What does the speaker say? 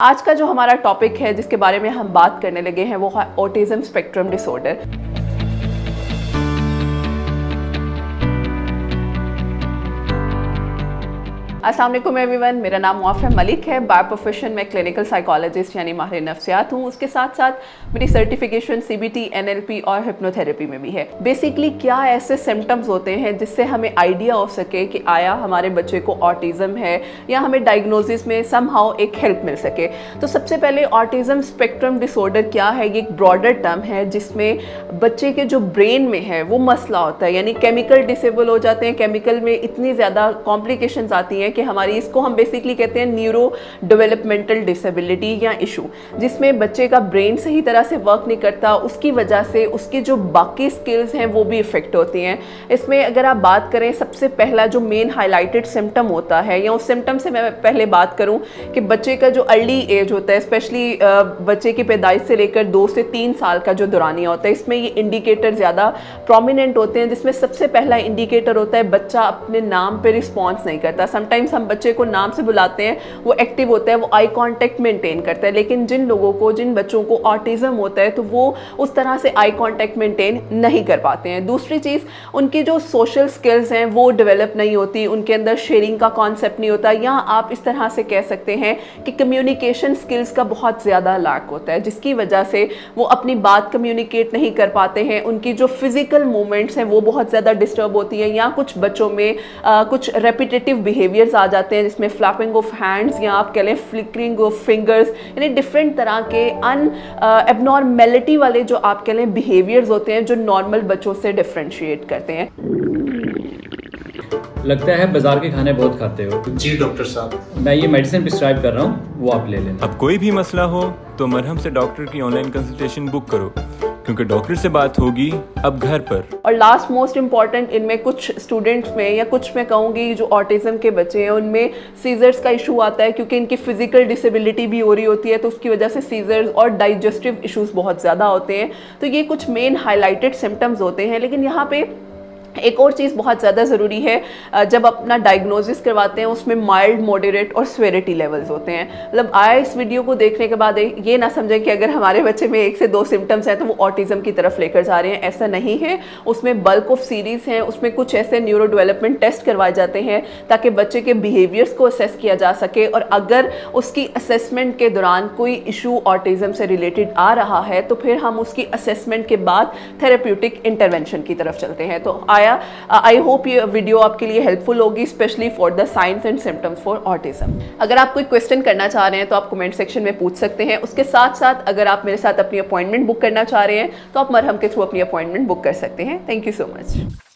आज का जो हमारा टॉपिक है जिसके बारे में हम बात करने लगे हैं वो है ऑटिज्म स्पेक्ट्रम डिसऑर्डर। अस्सलाम वालेकुम एवरीवन, मेरा नाम मुआफ़िया मलिक है। बाय प्रोफेशन में क्लिनिकल साइकोलॉजिस्ट यानी माहिर नफ्सियात हूँ। उसके साथ साथ मेरी सर्टिफिकेशन CBT, NLP और हिप्नोथेरेपी में भी है। बेसिकली क्या ऐसे सिम्टम्स होते हैं जिससे हमें आइडिया हो सके कि आया हमारे बच्चे को ऑटिज़म है या हमें डायग्नोसिस में समहाउ एक हेल्प मिल सके। तो सबसे पहले ऑटिज़म स्पेक्ट्रम डिसऑर्डर क्या है, ये एक ब्रॉडर टर्म है जिसमें बच्चे के जो ब्रेन में है वो मसला होता है, यानी केमिकल डिसेबल हो जाते हैं। केमिकल में इतनी ज़्यादा कॉम्प्लिकेशंस आती हैं कि हमारी इसको हम बेसिकली कहते हैं न्यूरो डेवलपमेंटल डिसेबिलिटी या इशू, जिसमें बच्चे का ब्रेन सही तरह से वर्क नहीं करता। उसकी वजह से उसकी जो बाकी स्किल्स हैं वो भी इफेक्ट होती हैं। इसमें अगर आप बात करें, सबसे पहला जो मेन हाईलाइटेड सिम्टम होता है, या उस सिम्टम से मैं पहले बात करूं कि बच्चे का जो अर्ली एज होता है, स्पेशली बच्चे की पैदाइश से लेकर 2 से 3 साल का जो दौरानिया होता है, इसमें ये इंडिकेटर ज़्यादा प्रोमिनेंट होते हैं। जिसमें सबसे पहला इंडिकेटर होता है बच्चा अपने नाम पे रिस्पॉन्स नहीं करता। समटाइम्स हम बच्चे को नाम से बुलाते हैं, वो एक्टिव होता है, वो आई कांटेक्ट मेंटेन करता है, लेकिन जिन बच्चों को ऑटिज्म होता है तो वो उस तरह से आई कांटेक्ट मेंटेन नहीं कर पाते हैं। दूसरी चीज़, उनकी जो सोशल स्किल्स हैं वो डेवलप नहीं होती, उनके अंदर शेयरिंग का कॉन्सेप्ट नहीं होता, या आप इस तरह से कह सकते हैं कि कम्युनिकेशन स्किल्स का बहुत ज़्यादा लैक होता है, जिसकी वजह से वो अपनी बात कम्युनिकेट नहीं कर पाते हैं। उनकी जो फिजिकल मूवमेंट्स हैं वो बहुत ज़्यादा डिस्टर्ब होती हैं, या कुछ बच्चों में कुछ रेपिटेटिव बिहेवियर्स आ जाते हैं जिसमें फ्लैपिंग ऑफ हैंड्स या आप कह लें फ्लिकरिंग ऑफ फिंगर्स, यानी डिफरेंट तरह के एबनॉर्मेलिटी वाले जो आप कह लें बिहेवियर्स होते हैं जो नॉर्मल बच्चों से डिफरेंशिएट करते हैं। लगता है बाजार के खाने बहुत खाते हो। जी डॉक्टर साहब, मैं ये मेडिसिन प्रिस्क्राइब कर रहा हूँ, वो आप ले लेना। अब कोई भी मसला हो तो मरहम से डॉक्टर की ऑनलाइन कंसल्टेशन बुक करो, क्योंकि डॉक्टर से बात होगी अब घर पर। और लास्ट मोस्ट इम्पॉर्टेंट, इनमें कुछ स्टूडेंट्स में या कुछ मैं कहूँगी जो ऑटिज्म के बच्चे हैं उनमें सीजर्स का इशू आता है, क्योंकि इनकी फिजिकल डिसेबिलिटी भी हो रही होती है, तो उसकी वजह से सीजर्स और डाइजेस्टिव इश्यूज बहुत ज़्यादा होते हैं। तो ये कुछ मेन हाईलाइटेड सिम्टम्स होते हैं। लेकिन यहाँ पे एक और चीज़ बहुत ज़्यादा ज़रूरी है, जब अपना डायग्नोसिस करवाते हैं उसमें माइल्ड, मॉडरेट और स्वेरिटी लेवल्स होते हैं। मतलब आया इस वीडियो को देखने के बाद ये ना समझें कि अगर हमारे बच्चे में 1 से 2 सिम्टम्स हैं तो वो ऑटिज्म की तरफ लेकर जा रहे हैं, ऐसा नहीं है। उसमें बल्क ऑफ सीरीज़ हैं, उसमें कुछ ऐसे न्यूरो डेवलपमेंट टेस्ट करवाए जाते हैं ताकि बच्चे के बिहेवियर्स को असेस किया जा सके, और अगर उसकी असेसमेंट के दौरान कोई इशू ऑटिज्म से रिलेटेड आ रहा है तो फिर हम उसकी असेसमेंट के बाद थेरेप्यूटिक इंटरवेंशन की तरफ चलते हैं। तो आई होप ये वीडियो आपके लिए हेल्पफुल होगी, specially for the science and symptoms for autism. अगर आप कोई क्वेश्चन करना चाह रहे हैं तो आप कमेंट सेक्शन में पूछ सकते हैं। उसके साथ साथ अगर आप मेरे साथ अपनी अपॉइंटमेंट बुक करना चाह रहे हैं तो आप मरहम के थ्रू अपनी अपॉइंटमेंट बुक कर सकते हैं। Thank you so much.